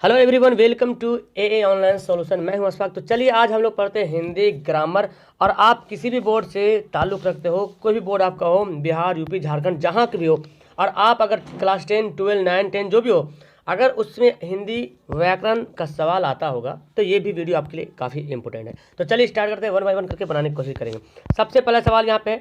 Hello everyone, welcome to a online solution. मैं हूं अशफाक। तो चलिए आज हम लोग पढ़ते हैं हिंदी ग्रामर। और आप किसी भी बोर्ड से ताल्लुक़ रखते हो, कोई भी बोर्ड आपका हो, बिहार, यूपी, झारखंड, जहाँ के भी हो, और आप अगर क्लास 10, 12, 9, 10 जो भी हो, अगर उसमें हिंदी व्याकरण का सवाल आता होगा तो ये भी वीडियो आपके लिए काफ़ी इंपॉर्टेंट है। तो चलिए स्टार्ट करते हैं, वन बाय वन करके बनाने की कोशिश करेंगे। सबसे पहला सवाल यहाँ पे,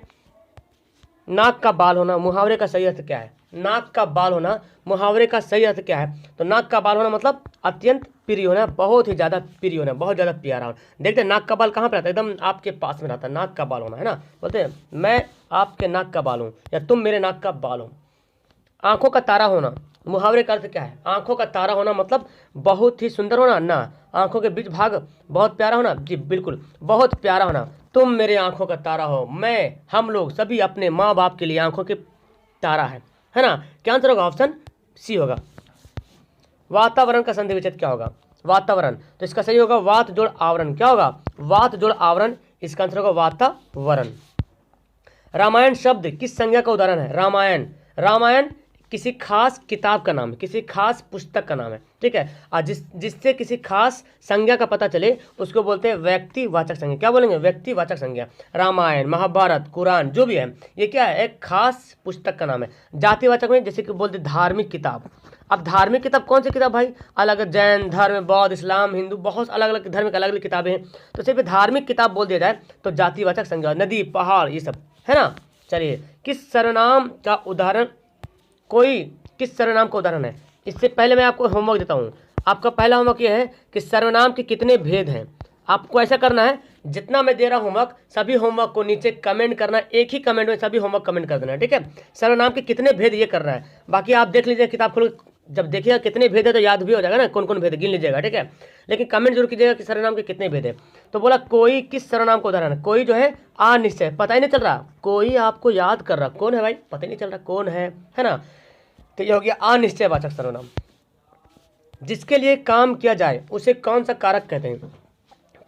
नाक का बाल होना मुहावरे का सही अर्थ क्या है? नाक का बाल होना मुहावरे का सही अर्थ क्या है? तो नाक का बाल होना मतलब अत्यंत प्रिय होना, बहुत ही ज़्यादा प्रिय होना, बहुत ज़्यादा प्यारा होना। देखते हैं नाक का बाल कहाँ पे रहता है, एकदम आपके पास में रहता है। नाक का बाल होना है ना, बोलते हैं मैं आपके नाक का बाल हूँ या तुम मेरे नाक का बाल हो। आंखों का तारा होना मुहावरे का अर्थ क्या है? आंखों का तारा होना मतलब बहुत ही सुंदर होना ना, आंखों के बीच भाग बहुत प्यारा होना। जी बिल्कुल, बहुत प्यारा होना। तुम मेरे आंखों का तारा हो, मैं, हम लोग सभी अपने माँ बाप के लिए आंखों के तारा है ना। क्या आंसर होगा? ऑप्शन सी होगा। वातावरण का संधि विच्छेद क्या होगा? वातावरण, तो इसका सही होगा वात जोड़ आवरण। क्या होगा? वात जोड़ आवरण, इसका आंसर होगा वातावरण। रामायण शब्द किस संज्ञा का उदाहरण है? रामायण किसी खास किताब का नाम है, किसी खास पुस्तक का नाम है, ठीक है। और जिससे किसी खास संज्ञा का पता चले उसको बोलते हैं व्यक्तिवाचक संज्ञा। क्या बोलेंगे? व्यक्तिवाचक संज्ञा। रामायण, महाभारत, कुरान जो भी है, ये क्या है? एक खास पुस्तक का नाम है। जातिवाचक में जैसे कि बोलते धार्मिक किताब। अब धार्मिक किताब कौन सी किताब भाई? अलग जैन धर्म, बौद्ध, इस्लाम, हिंदू, बहुत अलग अलग धर्म की अलग अलग किताबें हैं। तो सिर्फ धार्मिक किताब बोल दिया जाए तो जातिवाचक संज्ञा। नदी, पहाड़, ये सब है ना। चलिए, किस सर्वनाम का उदाहरण, कोई किस सर्वनाम का उदाहरण है? इससे पहले मैं आपको होमवर्क देता हूँ। आपका पहला होमवर्क ये है कि सर्वनाम के कितने भेद हैं। आपको ऐसा करना है, जितना मैं दे रहा हूँ होमवर्क, सभी होमवर्क को नीचे कमेंट करना, एक ही कमेंट में सभी होमवर्क कमेंट कर देना है, ठीक है। सर्वनाम के कितने भेद ये करना है, बाकी आप देख लीजिए किताब खोल, जब देखिएगा कितने भेद है तो याद भी हो जाएगा ना, कौन कौन भेद गिन लीजिएगा, ठीक है। लेकिन कमेंट जरूर कीजिएगा कि सर्वनाम के कितने भेद है। तो बोला कोई किस सर्वनाम का उदाहरण है? कोई जो है अनिश्चय, पता ही नहीं चल रहा, कोई आपको याद कर रहा, कौन है भाई? पता ही नहीं चल रहा कौन है ना। तो ये हो गया अनिश्चयवाचक सर्वनाम। जिसके लिए काम किया जाए उसे कौन सा कारक कहते हैं?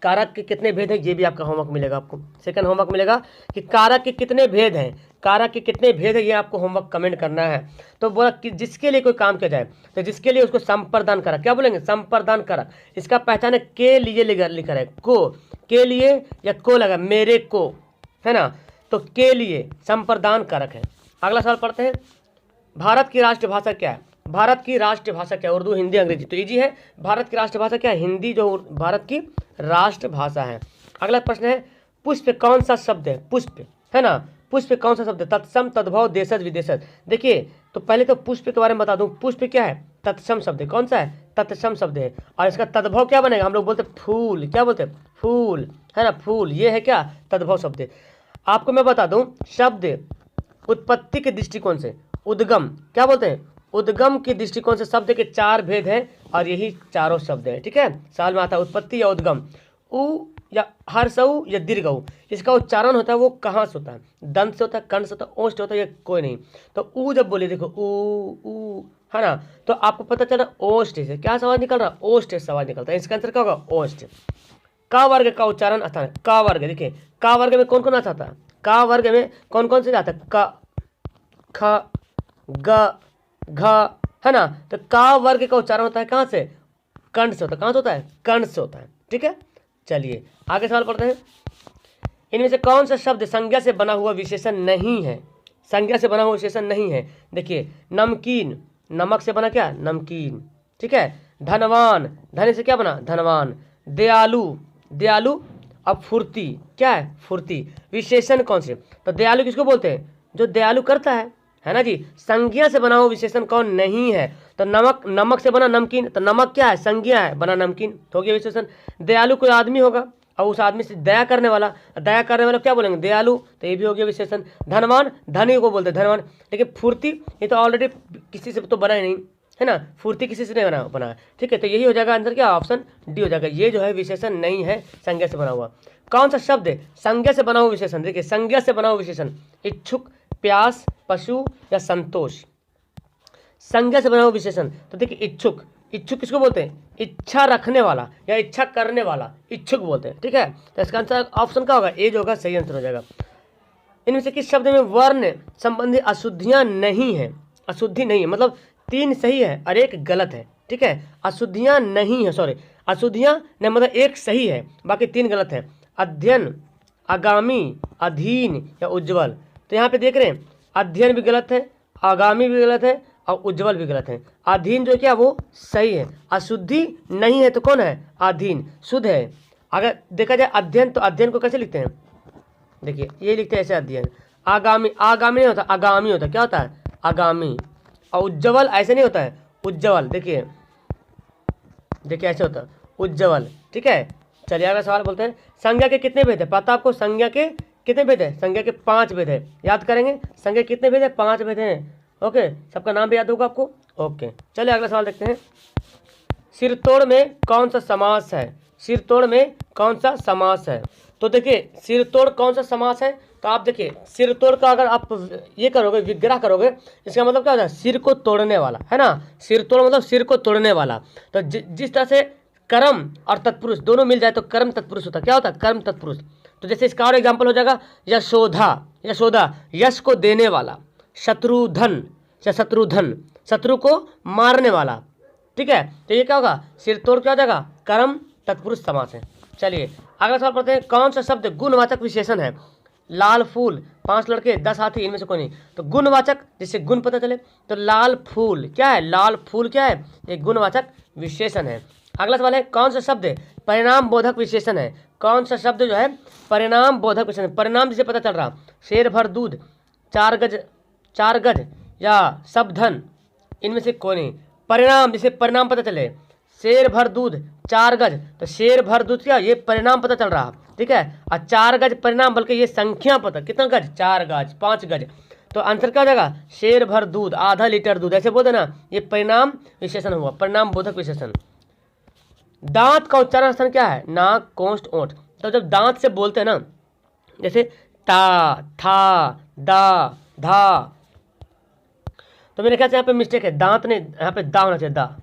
कारक के कितने भेद हैं ये भी आपका होमवर्क मिलेगा। आपको सेकंड होमवर्क मिलेगा कि कारक के कितने भेद हैं, कारक के कितने भेद है, ये आपको होमवर्क कमेंट करना है। तो बोला कि जिसके लिए कोई काम किया जाए, तो जिसके लिए उसको संप्रदान कारक, क्या बोलेंगे? संप्रदान कारक। इसका पहचान है के लिए लिखा है, को, के लिए या को लगा, मेरे को, है ना। तो के लिए संप्रदान कारक है। अगला सवाल पढ़ते हैं। भारत की राष्ट्रभाषा क्या है? भारत की राष्ट्रभाषा क्या है? उर्दू, हिंदी, अंग्रेजी? तो इजी है। भारत की राष्ट्रभाषा क्या है? हिंदी, जो भारत की राष्ट्रभाषा है। अगला प्रश्न है, पुष्प कौन सा शब्द है? पुष्प, है ना, पुष्प कौन सा शब्द है? तत्सम, तद्भव, देशज, विदेशज। देखिए, तो पहले तो पुष्प के बारे में बता दूं, पुष्प क्या है? तत्सम शब्द है। कौन सा है? तत्सम शब्द है। और इसका तद्भव क्या बनेगा? हम लोग बोलते फूल। क्या बोलते हैं? फूल, है ना, फूल। ये है क्या? तद्भव शब्द है। आपको मैं बता दूं, शब्द उत्पत्ति के दृष्टिकोण से, उद्गम, क्या बोलते हैं? उद्गम के दृष्टिकोण से शब्द के चार भेद हैं और यही चारों शब्द हैं, ठीक है। साल में आता है उत्पत्ति या उद्गम। उ या हर्षऊ या दीर्घऊ, इसका उच्चारण होता है वो कहाँ से होता है? दंत से होता है, कंठ से होता है, ओष्ठ होता है, ये कोई नहीं। तो ऊ जब बोले, देखो ऊ, है ना, तो आपको पता चला ओष्ठ से क्या सवाल निकल रहा? ओष्ठ से सवाल निकलता है। इसका आंसर क्या होगा? ओष्ठ। का वर्ग का उच्चारण आता है। का वर्ग, देखिए का वर्ग में कौन कौन आता है? का वर्ग में कौन कौन से आता है? क, ख, ग, घ, है ना। तो का वर्ग का उच्चारण होता है कहाँ से? कंठ से होता है। कहाँ से होता है? कंठ से होता है, ठीक है। चलिए आगे सवाल पढ़ते हैं। इनमें से कौन सा शब्द संज्ञा से बना हुआ विशेषण नहीं है? संज्ञा से बना हुआ विशेषण नहीं है। देखिए, नमकीन, नमक से बना क्या? नमकीन, ठीक है। धनवान, धन से क्या बना? धनवान। दयालु, दयालु। अब फुर्ती, क्या है? फुर्ती। विशेषण कौन से? तो दयालु किसको बोलते हैं? जो दयालु करता है ना जी। संज्ञा से बना हुआ विशेषण कौन नहीं है? तो नमक, नमक से बना नमकीन, तो नमक क्या है? संज्ञा है, बना नमकीन, हो गया विशेषण। दयालु कोई आदमी होगा और उस आदमी से दया करने वाला क्या बोलेंगे? दयालु, तो ये भी हो गया विशेषण। धनवान, धनी को बोलते हैं धनवान। लेकिन फुर्ती, ये तो ऑलरेडी किसी से तो बना ही नहीं, है ना। फुर्ती किसी से नहीं बना, ठीक है। तो यही हो जाएगा आंसर, क्या? ऑप्शन डी हो जाएगा। ये जो है विशेषण नहीं है संज्ञा से बना हुआ। कौन सा शब्द है संज्ञा से बना हुआ विशेषण? देखिए, संज्ञा से बना हुआ विशेषण, इच्छुक, प्यास, पशु या संतोष। संज्ञा से बना हुआ विशेषण, तो देखिए इच्छुक, इच्छुक किसको बोलते हैं? इच्छा रखने वाला या इच्छा करने वाला, इच्छुक बोलते हैं, ठीक है। तो इसका आंसर ऑप्शन क्या होगा? ए जो होगा सही आंसर हो जाएगा। इनमें से किस शब्द में वर्ण संबंधी अशुद्धियां नहीं है? अशुद्धि नहीं है मतलब 3 सही है और 1 गलत है। ठीक है। अशुद्धियाँ नहीं है, सॉरी, अशुद्धियाँ नहीं मतलब एक सही है, बाकी 3 गलत है। अध्ययन, आगामी, अधीन या उज्ज्वल। तो यहाँ पे देख रहे हैं अध्ययन भी गलत है, आगामी भी गलत है और उज्ज्वल भी गलत है। अधीन जो क्या वो सही है। अशुद्धि नहीं है तो कौन है, अधीन, शुद्ध है। अगर देखा जाए अध्ययन, तो अध्ययन को कैसे लिखते हैं, देखिए ये लिखते हैं ऐसे अध्ययन। आगामी, आगामी नहीं होता, आगामी होता है। क्या होता है, आगामी। और उज्ज्वल ऐसे नहीं होता है, उज्ज्वल, देखिए देखिए ऐसे होता है उज्ज्वल, ठीक है। चलिए अगला सवाल बोलते हैं, संज्ञा के कितने भेद है, पता आपको संज्ञा के कितने भेद है, संज्ञा के 5 भेद है। याद करेंगे संज्ञा कितने भेद है, 5 भेद हैं। ओके, सबका नाम भी याद होगा आपको। ओके, चलिए अगला सवाल देखते हैं। सिरतोड़ में कौन सा समास है, सिरतोड़ में कौन सा समास है। तो देखिए सिरतोड़ कौन सा समास है, तो आप देखिए सिरतोड़ का अगर आप ये करोगे, विग्रह करोगे, इसका मतलब क्या होता है, सिर को तोड़ने वाला, है ना। सिरतोड़ मतलब सिर को तोड़ने वाला। तो जिस तरह से कर्म और तत्पुरुष दोनों मिल जाए तो कर्म तत्पुरुष होता है। क्या होता है, कर्म तत्पुरुष। तो जैसे इसका और एग्जाम्पल हो जाएगा, यशोधा, यशोदा यश को देने वाला। शत्रुधन या शत्रुधन शत्रु को मारने वाला, ठीक है। तो ये क्या होगा, सिरतोड़ क्या हो जाएगा, कर्म तत्पुरुष समास है। चलिए अगला सवाल पढ़ते हैं, कौन सा शब्द गुणवाचक विशेषण है। लाल फूल, 5 लड़के 10 हाथी, इनमें से कोई नहीं। तो गुणवाचक, जिससे गुण पता चले, तो लाल फूल क्या है, लाल फूल क्या है, एक गुणवाचक विशेषण है। अगला सवाल है, कौन सा शब्द परिणाम बोधक विशेषण है। कौन सा शब्द जो है परिणाम बोधक विशेषण, परिणाम जिसे पता चल रहा, शेर भर दूध, 4 गज या सब धन, इनमें से कोई नहीं। परिणाम, जिसे परिणाम पता चले, शेर भर दूध 4 गज, तो शेर भर दूध क्या, ये परिणाम पता चल रहा, ठीक है। और 4 गज परिणाम, बल्कि ये संख्या पता, कितना गज, 4 गज, 5 गज। तो आंसर क्या हो जाएगा, शेर भर दूध, आधा लीटर दूध, ऐसे बोलते ना, ये परिणाम विशेषण हुआ, परिणाम बोधक विशेषण। दांत का उच्चारण स्थान क्या है, नाक, कोष्ठ, ओंठ। तो जब दांत से बोलते हैं ना, जैसे ता, था, दा, धा, तो मेरे ख्याल से यहाँ पे मिस्टेक है, दांत नहीं, यहाँ पे दा होना चाहिए, दा।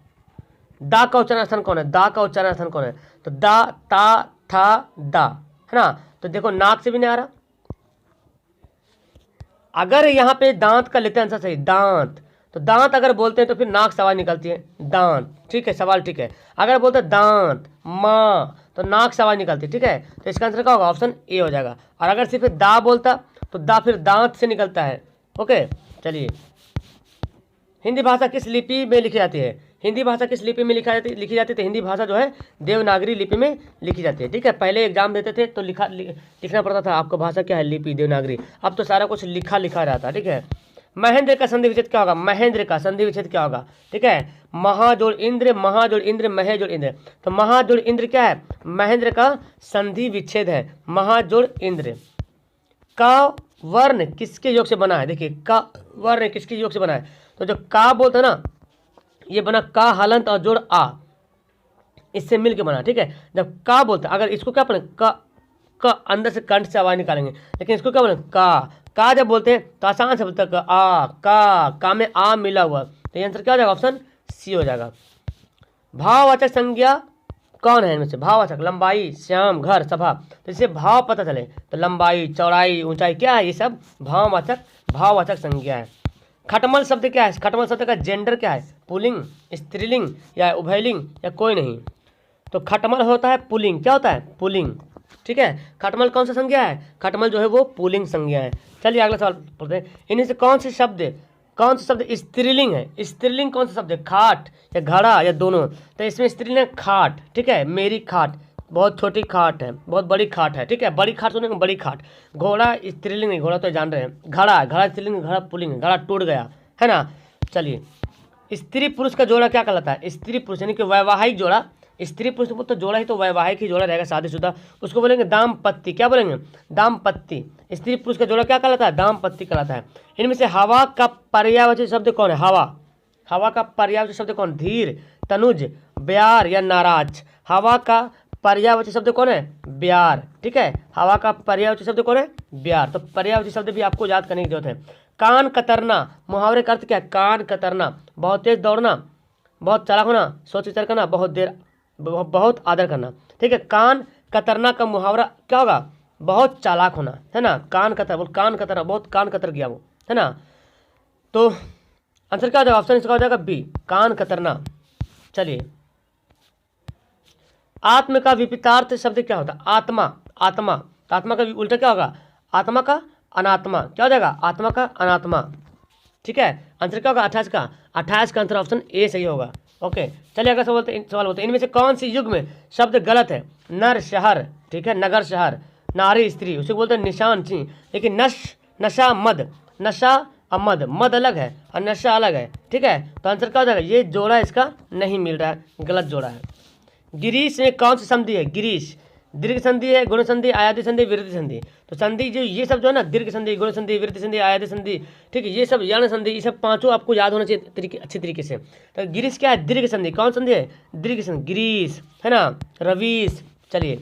दा का उच्चारण स्थान कौन है, दा का उच्चारण स्थान कौन है, तो दा, ता, था, दा, है ना। तो देखो नाक से भी नहीं आ रहा। अगर यहाँ पे दांत का लेते हैं आंसर सही, दांत, तो दांत अगर बोलते हैं तो फिर नाक सवाल निकलती है, दांत, ठीक है, सवाल ठीक है। अगर बोलते हैं दांत, माँ, तो नाक सवाल निकलती है, ठीक है। तो इसका आंसर क्या होगा, ऑप्शन ए हो जाएगा। और अगर सिर्फ दा बोलता तो दा फिर दांत से निकलता है। ओके, चलिए हिंदी भाषा किस लिपि में लिखी जाती है, हिंदी भाषा किस लिपि में लिखी जाती है। तो हिंदी भाषा जो है देवनागरी लिपि में लिखी जाती है, ठीक है। पहले एग्जाम देते थे तो लिखना पड़ता था आपको, भाषा क्या है, लिपि, देवनागरी। अब तो सारा कुछ लिखा रहता है, ठीक है। महेंद्र का संधि विच्छेद क्या होगा, महेंद्र का संधि विच्छेद क्या होगा, ठीक है। महाजोड़ इंद्र, महाजोड़ इंद्र, महेजोड़ इंद्र। तो महाजोड़ इंद्र क्या है, महेंद्र का संधि विच्छेद है, महाजोड़ इंद्र। का वर्ण किसके योग से बना है, देखिए का वर्ण किसके योग से बना है। तो जो का बोलते हैं ना, ये बना का हलंत और जोड़ आ, इससे मिलके बना, ठीक है। जब का बोलते हैं, अगर इसको क्या पढ़े, का अंदर से कंठ से आवाज निकालेंगे, लेकिन इसको क्या बोले, का जब बोलते हैं तो आसान से बोलते हैं आ, का में आ मिला हुआ। तो ये आंसर क्या हो जाएगा, ऑप्शन सी हो जाएगा। भाववाचक संज्ञा कौन है इनमें से, भाववाचक, लंबाई, श्याम, घर, सभा। तो इससे भाव पता चले, तो लंबाई, चौड़ाई, ऊंचाई क्या है, ये सब भाववाचक संज्ञा है। खटमल शब्द क्या है, खटमल शब्द का जेंडर क्या है, पुल्लिंग, स्त्रीलिंग या उभयलिंग या कोई नहीं। तो खटमल होता है पुल्लिंग, क्या होता है, पुल्लिंग, ठीक है। खटमल कौन सा संज्ञा है, खटमल जो है वो पुल्लिंग संज्ञा है। चलिए अगला सवाल पढ़ते हैं, इनमें से कौन सा शब्द स्त्रीलिंग है, स्त्रीलिंग कौन सा शब्द है, खाट या घड़ा या दोनों। तो इसमें स्त्रीलिंग है खाट, ठीक है, मेरी खाट, बहुत छोटी खाट है, बहुत बड़ी खाट है, ठीक है। बड़ी खाट सुनेंगे, बड़ी खाट। घोड़ा स्त्रीलिंग नहीं, घोड़ा तो जान रहे हैं। घड़ा स्त्रीलिंग, घड़ा पुल्लिंग, घड़ा टूट गया, है ना। चलिए स्त्री पुरुष का जोड़ा क्या कहलाता है, स्त्री पुरुष यानी कि वैवाहिक जोड़ा। स्त्री पुरुष तो जोड़ा ही तो वैवाहिक ही जोड़ा रहेगा, शादीशुदा, उसको बोलेंगे दाम्पत्य। क्या बोलेंगे, दाम्पत्य। स्त्री पुरुष का जोड़ा क्या कहलाता है, दाम्पत्य कहलाता है। इनमें से हवा का पर्यायवाची शब्द कौन है, हवा का पर्यायवाची शब्द कौन, धीर, तनुज, ब्यार या नाराज। हवा का पर्यायवाची शब्द कौन है, ब्यार, ठीक है। हवा का पर्यायवाची शब्द कौन है, ब्यार। तो पर्यायवाची शब्द भी आपको याद करने की जरूरत है। कान कतरना, मुहावरे का अर्थ क्या है, कान कतरना, बहुत तेज दौड़ना, बहुत चालाक होना, सोच विचार करना, बहुत आदर करना, ठीक है। कान कतरना का मुहावरा क्या होगा, बहुत चालाक होना, है ना। कान कतरना, बहुत कान कतर गया वो, है ना। तो आंसर क्या हो जाएगा, ऑप्शन इसका हो जाएगा बी, कान कतरना। चलिए, आत्म का विपरीतार्थ शब्द क्या होता है? आत्मा। आत्मा, तो आत्मा का उल्टा क्या होगा? आत्मा का अनात्मा। क्या हो जाएगा? आत्मा का अनात्मा। ठीक है, आंसर क्या होगा? 28 का। 28 का आंसर ऑप्शन ए सही होगा। ओके, चलिए अगला सवाल बोलते हैं, इनमें से कौन सी युग में शब्द गलत है? नर शहर, ठीक है, नगर शहर, नारी स्त्री, उसे बोलते हैं निशान चिन्ह। लेकिन नशा मद, नशा और मद अलग है और नशा अलग है। ठीक है, तो आंसर क्या हो जाएगा? ये जोड़ा इसका नहीं मिल रहा है, गलत जोड़ा है। गिरीश में कौन सी संधि है? गिरीश दीर्घ संधि है, गुण संधि, आयादी संधि, वृद्धि संधि। तो संधि जो ये सब जो है ना, दीर्घ संधि, गुण संधि, वृद्धि संधि, आयादी संधि, ठीक है, ये सब यण संधि, ये सब पांचों आपको याद होना चाहिए अच्छी तरीके से। तो गिरीश क्या है? दीर्घ संधि। कौन संधि है? दीर्घ संधि, गिरीश, है ना, रवीश। चलिए,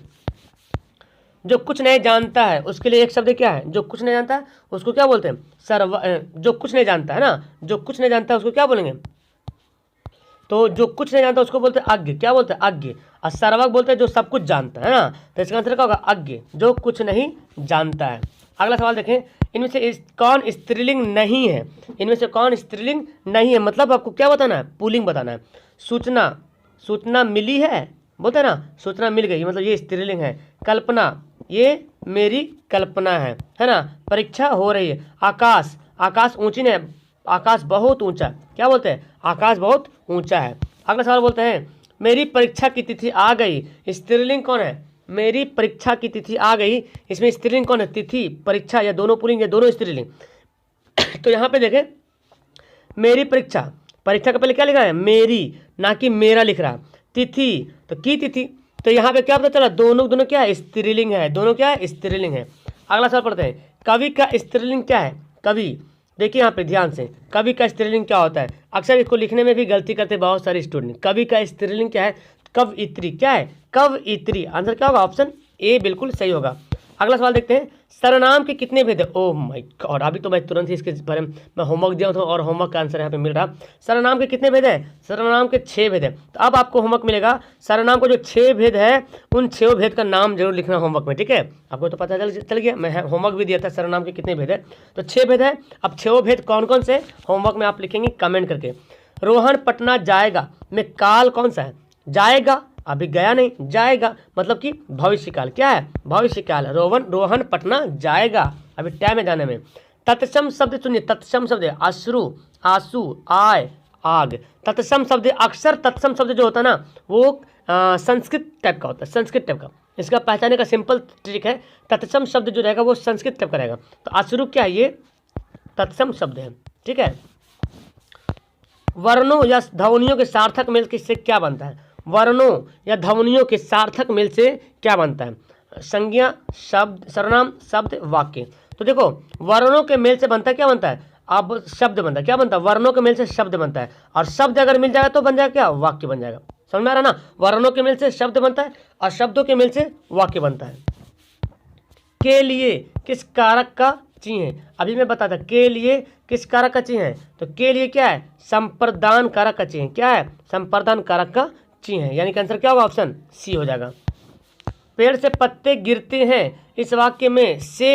जो कुछ नहीं जानता है उसके लिए एक शब्द क्या है? जो कुछ नहीं जानता है उसको क्या बोलते हैं? जो कुछ नहीं जानता है ना, जो कुछ नहीं जानता है उसको क्या बोलेंगे? तो जो कुछ नहीं जानता उसको बोलते हैं अज्ञ। क्या बोलते हैं? अज्ञ। और सर्वज्ञ बोलते हैं जो सब कुछ जानता है ना। तो इसका आंसर क्या होगा? अज्ञ, जो कुछ नहीं जानता है। अगला सवाल देखें, इनमें से कौन स्त्रीलिंग नहीं है? इनमें से कौन स्त्रीलिंग नहीं है? मतलब आपको क्या बताना है? पुल्लिंग बताना है। सूचना मिली है, बोलते हैं ना, सूचना मिल गई, मतलब ये स्त्रीलिंग है। कल्पना, ये मेरी कल्पना है ना। परीक्षा हो रही है। आकाश ऊंची नहीं है, आकाश बहुत ऊंचा। क्या बोलते हैं? आकाश बहुत ऊंचा है। अगला सवाल बोलते हैं, मेरी परीक्षा की तिथि आ गई, स्त्रीलिंग कौन है? मेरी परीक्षा की तिथि आ गई, इसमें स्त्रीलिंग कौन है? तिथि, परीक्षा, या दोनों पुल्लिंग या दोनों स्त्रीलिंग। तो यहाँ पे देखें, मेरी परीक्षा का पहले क्या लिखा है? मेरी, ना कि मेरा लिख रहा। तिथि, तो की तिथि, तो यहाँ पे क्या पता चला? दोनों क्या है? स्त्रीलिंग है। दोनों क्या है? स्त्रीलिंग है। अगला सवाल पढ़ते हैं, कवि का स्त्रीलिंग क्या है? कवि, देखिए यहाँ पे ध्यान से, कवि का स्त्रीलिंग क्या होता है? अक्सर इसको लिखने में भी गलती करते बहुत सारे स्टूडेंट। कवि का स्त्रीलिंग क्या है? कवयित्री। क्या है? कवयित्री। आंसर क्या होगा? ऑप्शन ए बिल्कुल सही होगा। अगला सवाल देखते हैं, सर्वनाम के कितने भेद है? ओह माय गॉड, अभी तो मैं तुरंत ही इसके बारे में मैं होमवर्क दिया था और होमवर्क का आंसर यहाँ पे मिल रहा। सर्वनाम के कितने भेद है? सर्वनाम के 6 भेद है। तो अब आपको होमवर्क मिलेगा, सर्वनाम को जो 6 भेद है उन 6 भेद का नाम जरूर लिखना होमवर्क में। ठीक है, आपको तो पता चल गया, मैं होमवर्क भी दिया था सर्वनाम के कितने भेद है। तो 6 भेद है। अब 6 भेद कौन कौन से होमवर्क में आप लिखेंगे कमेंट करके। रोहन पटना जाएगा में काल कौन सा है? जाएगा, अभी गया नहीं, जाएगा मतलब कि भविष्य काल। क्या है? भविष्य काल। रोहन पटना जाएगा, अभी टाइम है जाने में। तत्सम शब्द सुनिए, तत्सम शब्द है अश्रु, आंसू, आय, आग। तत्सम शब्द, अक्सर तत्सम शब्द जो होता है ना वो संस्कृत टाइप का होता है, संस्कृत टाइप का। इसका पहचानने का सिंपल ट्रिक है, तत्सम शब्द जो रहेगा वो संस्कृत टाइप का रहेगा। तो अश्रु क्या है? ये तत्सम शब्द है। ठीक है, वर्णों या ध्वनियों के सार्थक मेल किससे क्या बनता है? वर्णों या ध्वनियों के सार्थक मेल से क्या बनता है? संज्ञा, शब्द, सर्वनाम, शब्द, वाक्य। तो देखो, वर्णों के मेल से बनता है, क्या बनता है? अब शब्द बनता है। क्या बनता है? वर्णों के मेल से शब्द बनता है, और शब्द अगर मिल जाएगा तो बन जाएगा क्या? वाक्य बन जाएगा। समझ में आ रहा ना? वर्णों के मेल से शब्द बनता है और शब्दों के मेल से वाक्य बनता है। के लिए किस कारक का चिन्ह है? अभी मैं बताता, के लिए किस कारक का चिन्ह है? तो के लिए क्या है? संप्रदान कारक का चिन्ह। क्या है? संप्रदान कारक का चिन्ह है, यानी कि आंसर क्या होगा? ऑप्शन सी हो जाएगा। पेड़ से पत्ते गिरते हैं, इस वाक्य में से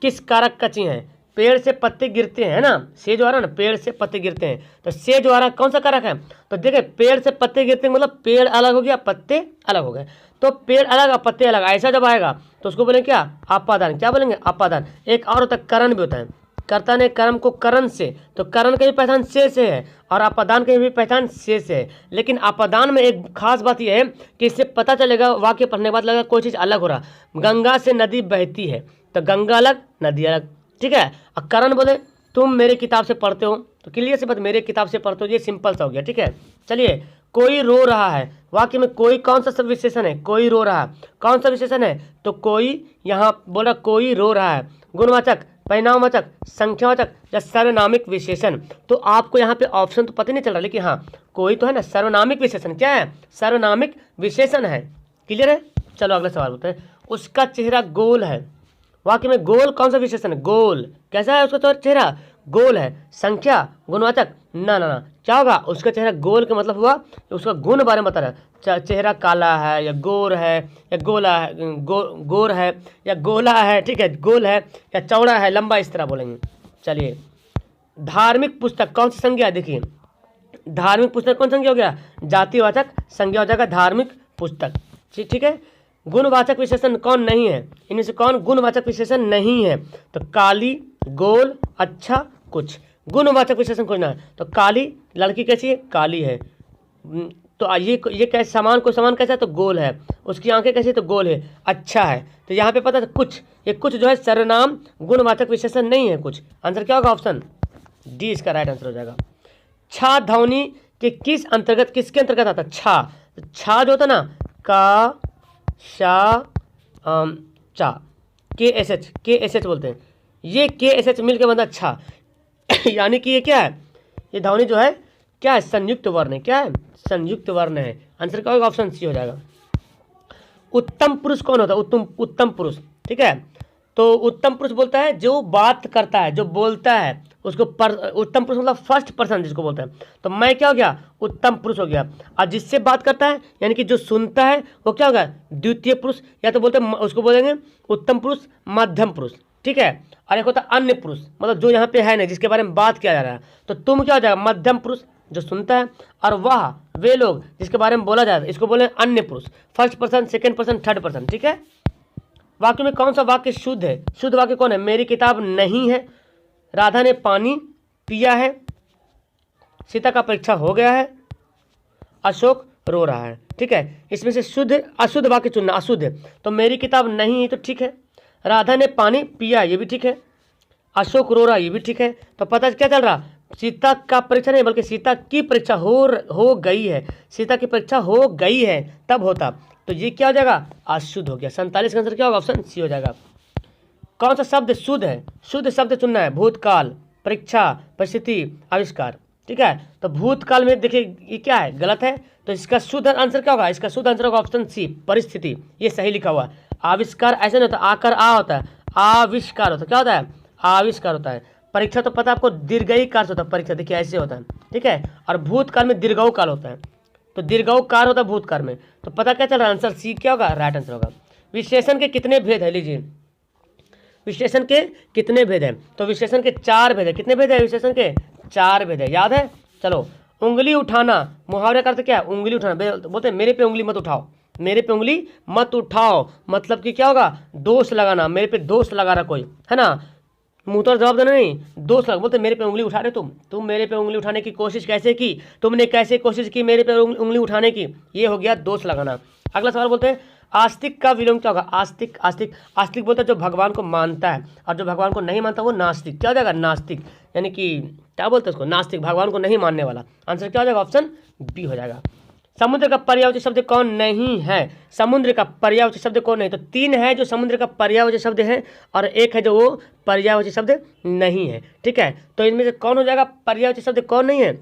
किस कारक का चिन्ह है? पेड़ से पत्ते गिरते हैं, है ना, से जो आ रहा है ना, पेड़ से पत्ते गिरते हैं, तो से जो आ रहा है कौन सा कारक है? तो देखिए, पेड़ से पत्ते गिरते हैं मतलब पेड़ अलग हो गया, पत्ते अलग हो गए। तो पेड़ अलग और पत्ते अलग, ऐसा जब आएगा तो उसको बोलेंगे क्या? अपादान। क्या बोलेंगे? अपादान। एक और होता है करण भी होता है, कर्ता ने कर्म को करण से, तो करण की भी पहचान से है और अपादान की भी पहचान से है। लेकिन अपादान में एक खास बात यह है कि इससे पता चलेगा, वाक्य पढ़ने के बाद लगेगा कोई चीज़ अलग हो रहा। गंगा से नदी बहती है, तो गंगा अलग, नदी अलग। ठीक है, और करण बोले तुम मेरे किताब से पढ़ते हो, तो क्लियर से बात, मेरे किताब से पढ़ते हो, ये सिंपल सा हो गया। ठीक है, चलिए, कोई रो रहा है, वाक्य में कोई कौन सा सब विशेषण है? कोई रो रहा है, कौन सा विशेषण है? तो कोई, यहाँ बोला कोई रो रहा है, गुणवाचक, परिणामवाचक, संख्यावाचक या सर्वनामिक विशेषण। तो आपको यहाँ पे ऑप्शन तो पता नहीं चल रहा, लेकिन हाँ कोई तो है ना, सर्वनामिक विशेषण। क्या है? सर्वनामिक विशेषण है। क्लियर है? चलो अगला सवाल होता है, उसका चेहरा गोल है, वाक्य में गोल कौन सा विशेषण है? गोल। कैसा है उसका चेहरा? गोल है। संख्या, गुणवाचक, ना ना ना, क्या होगा? उसका चेहरा गोल का मतलब हुआ उसका गुण बारे में बता रहा है। चेहरा काला है या गोर है या गोला है, गोर है या गोला है, ठीक है, गोल है या चौड़ा है, लंबा, इस तरह बोलेंगे। चलिए, धार्मिक पुस्तक कौन सी संज्ञा है? देखिए, धार्मिक पुस्तक कौन संज्ञा हो गया, जातिवाचक संज्ञा हो जाएगा धार्मिक पुस्तक। ठीक है। गुणवाचक विशेषण कौन नहीं है, इनमें से कौन गुणवाचक विशेषण नहीं है, तो काली, गोल, अच्छा, कुछ। गुणवाचक विशेषण खोजना है तो काली, लड़की कैसी है, काली है। तो ये कैसे समान, कोई समान कैसा है, तो गोल है। उसकी आंखें कैसी, तो गोल है। अच्छा है, तो यहाँ पे पता है कुछ, ये कुछ जो है सर्वनाम गुणवाचक विशेषण नहीं है कुछ। आंसर क्या होगा, ऑप्शन डी इसका राइट आंसर हो जाएगा। छा ध्वनि के किस अंतर्गत, किसके अंतर्गत आता है, छा। तो छा जो होता है ना, का, शा, चा, के एस एच बोलते हैं, ये के एस एच मिल के बनता छा यानी कि ये क्या है, ये ध्वनि जो है क्या है, संयुक्त वर्ण है। क्या है, संयुक्त वर्ण है। आंसर क्या होगा, ऑप्शन सी हो जाएगा। उत्तम पुरुष कौन होता है, उत्तम पुरुष। ठीक है, तो उत्तम पुरुष बोलता है जो बात करता है, जो बोलता है उसको उत्तम पुरुष मतलब फर्स्ट पर्सन जिसको बोलते हैं। तो मैं क्या हो गया, उत्तम पुरुष हो गया। और जिससे बात करता है यानी कि जो सुनता है वो क्या होगा, द्वितीय पुरुष, या तो बोलते हैं उसको बोलेंगे उत्तम पुरुष, मध्यम पुरुष। ठीक है, और एक होता है अन्य पुरुष, मतलब जो यहाँ पे है नहीं, जिसके बारे में बात किया जा रहा है। तो तुम क्या हो जाएगा, मध्यम पुरुष जो सुनता है, और वह वे लोग जिसके बारे में बोला जाता है, इसको बोले अन्य पुरुष, first person, second person, third person. ठीक है। वाक्य में कौन सा वाक्य शुद्ध है, शुद्ध वाक्य कौन है, मेरी किताब नहीं है, राधा ने पानी पिया है, सीता का परीक्षा हो गया है, अशोक रो रहा है। ठीक है, इसमें से शुद्ध अशुद्ध वाक्य चुनना, अशुद्ध है तो मेरी किताब नहीं है तो ठीक है, राधा ने पानी पिया ये भी ठीक है, अशोक रो रहा ये भी ठीक है। तो पता क्या चल रहा, सीता का परीक्षा नहीं बल्कि सीता की परीक्षा हो गई है, सीता की परीक्षा हो गई है तब होता। तो ये क्या हो जाएगा, अशुद्ध हो गया। 47 का आंसर क्या होगा, ऑप्शन सी हो जाएगा। कौन सा शब्द शुद्ध है, शुद्ध शब्द चुनना है, भूतकाल, परीक्षा, परिस्थिति, आविष्कार। ठीक है, तो भूतकाल में देखिए ये क्या है, गलत है, तो इसका शुद्ध आंसर क्या होगा, इसका शुद्ध आंसर होगा ऑप्शन सी, परिस्थिति, ये सही लिखा हुआ है। आविष्कार ऐसे नहीं होता, आकर आ होता है, आविष्कार होता है, क्या होता है, आविष्कार होता है। परीक्षा तो पता है आपको दीर्घई काल होता है, परीक्षा देखिए ऐसे होता है। ठीक है, और भूतकाल में दीर्घऊ काल होता है, तो दीर्घऊ काल होता है भूतकाल में। तो पता क्या चल रहा है, आंसर सी क्या होगा, राइट आंसर होगा। विशेषण के कितने भेद है, लीजिए विशेषण के कितने भेद हैं, तो विशेषण के 4 भेद है। कितने भेद है, विशेषण के 4 भेद है, याद है। चलो, उंगली उठाना, मुहावरे का अर्थ क्या है, उंगली उठाना, बोलते हैं मेरे पे उंगली मत उठाओ, मेरे पे उंगली मत उठाओ, मतलब कि क्या होगा, दोष लगाना, मेरे पे दोष लगा रहा कोई, है ना, मुंह तो जवाब देना नहीं, दोष लगा, बोलते मेरे पे उंगली उठा रहे तुम मेरे पे उंगली उठाने की कोशिश कैसे की, तुमने कैसे कोशिश की मेरे पे उंगली उठाने की, ये हो गया दोष लगाना। अगला सवाल बोलते हैं आस्तिक का विलोम क्या होगा, आस्तिक, आस्तिक, आस्तिक बोलते हैं जो भगवान को मानता है, और जो भगवान को नहीं मानता वो नास्तिक। क्या हो जाएगा, नास्तिक, यानी कि क्या बोलते हैं उसको, नास्तिक, भगवान को नहीं मानने वाला। आंसर क्या हो जाएगा, ऑप्शन बी हो जाएगा। समुद्र का पर्यायवाची शब्द कौन नहीं है, समुद्र का पर्यायवाची शब्द कौन नहीं, तो 3 है जो समुद्र का पर्यायवाची शब्द है, और 1 है जो वो पर्यायवाची शब्द नहीं है। ठीक है, तो इनमें से कौन हो जाएगा, पर्यायवाची शब्द कौन नहीं है,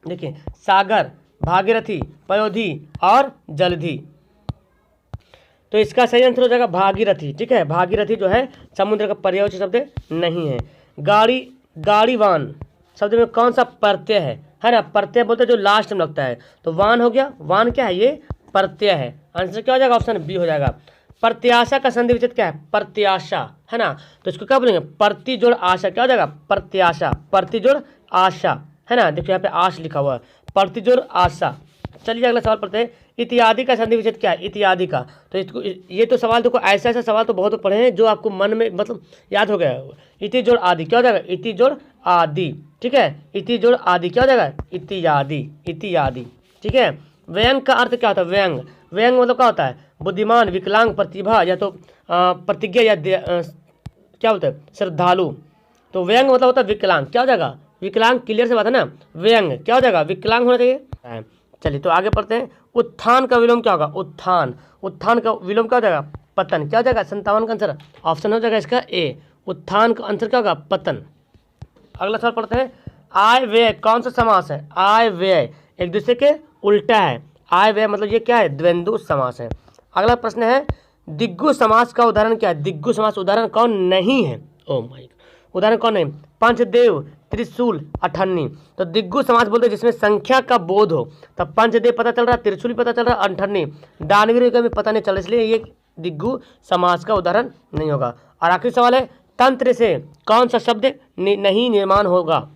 देखिए सागर, भागीरथी, पयोधी और जलधि। तो इसका सही आंसर हो जाएगा भागीरथी। ठीक है, भागीरथी जो है समुद्र का पर्यायवाची शब्द नहीं है। गाड़ीवान शब्द में कौन सा प्रत्यय है ना, प्रत्यय बोलते हैं जो लास्ट में लगता है, तो वान हो गया, वान क्या है, ये प्रत्यय है। आंसर क्या हो जाएगा, ऑप्शन बी हो जाएगा। प्रत्याशा का संधि विच्छेद क्या है, प्रत्याशा, है ना, तो इसको क्या बोलेंगे, प्रति जोड़ आशा। क्या हो जाएगा, प्रत्याशा, प्रति जोड़ आशा, है ना, देखिए यहाँ पे आश लिखा हुआ है, प्रति जोड़ आशा। चलिए अगला सवाल पढ़ते हैं, इत्यादि का संधि विच्छेद क्या है, इत्यादि का। तो इसको ये तो सवाल देखो, ऐसा सवाल तो बहुत पढ़े हैं जो आपको मन में मतलब याद हो गया है। इति जोड़ आदि क्या हो जाएगा, इति जोड़ आदि। ठीक है, इति जोड़ आदि क्या हो जाएगा, इत्यादि, इत्यादि। ठीक है, व्यंग का अर्थ क्या होता है, व्यंग, व्यंग मतलब क्या होता है, बुद्धिमान, विकलांग, प्रतिभा, या तो प्रतिज्ञा, या क्या बोलते हैं, श्रद्धालु। तो व्यंग मतलब होता है विकलांग। क्या हो जाएगा, विकलांग, क्लियर से बात है ना, व्यंग क्या हो जाएगा, विकलांग होना चाहिए। चलिए तो आगे पढ़ते हैं, उत्थान का विलोम क्या होगा, उत्थान, उत्थान का विलोम क्या हो जाएगा, पतन। क्या हो जाएगा, 57 का आंसर ऑप्शन हो जाएगा इसका ए, उत्थान का आंसर क्या होगा, पतन। अगला सवाल पढ़ते हैं, आय व्यय कौन सा समास है, आय व्यय एक दूसरे के उल्टा है, आय व्यय मतलब ये क्या है, द्वंद्व समास है। अगला प्रश्न है, दिग्गु समास का उदाहरण क्या है, दिग्गु समास उदाहरण कौन नहीं है, ओ माय, उदाहरण कौन नहीं, पंचदेव, त्रिशूल, अठन्नी। तो दिग्गु समास बोलते हैं जिसमें संख्या का बोध हो, तो पंचदेव पता चल रहा है, त्रिशूल पता चल रहा है, अठन्नी दानवीर का भी पता नहीं चल रहा, इसलिए ये दिग्गु समास का उदाहरण नहीं होगा। और आखिरी सवाल है, तंत्र से कौन सा शब्द नहीं निर्माण होगा,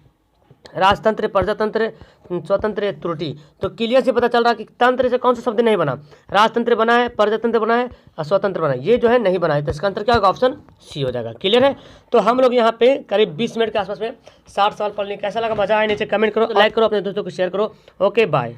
राजतंत्र, प्रजातंत्र, स्वतंत्र त्रुटि। तो क्लियर से पता चल रहा है कि तंत्र से कौन सा शब्द नहीं बना, राजतंत्र बना है, प्रजातंत्र बना है और स्वतंत्र बना है, ये जो है नहीं बना है। तो इसका आंसर क्या होगा, ऑप्शन सी हो जाएगा। क्लियर है। तो हम लोग यहाँ पे करीब 20 मिनट के आसपास में 60 सवाल पढ़ लिए। कैसा लगा, मजा आया, नीचे कमेंट करो, लाइक करो, अपने दोस्तों को शेयर करो। Okay bye.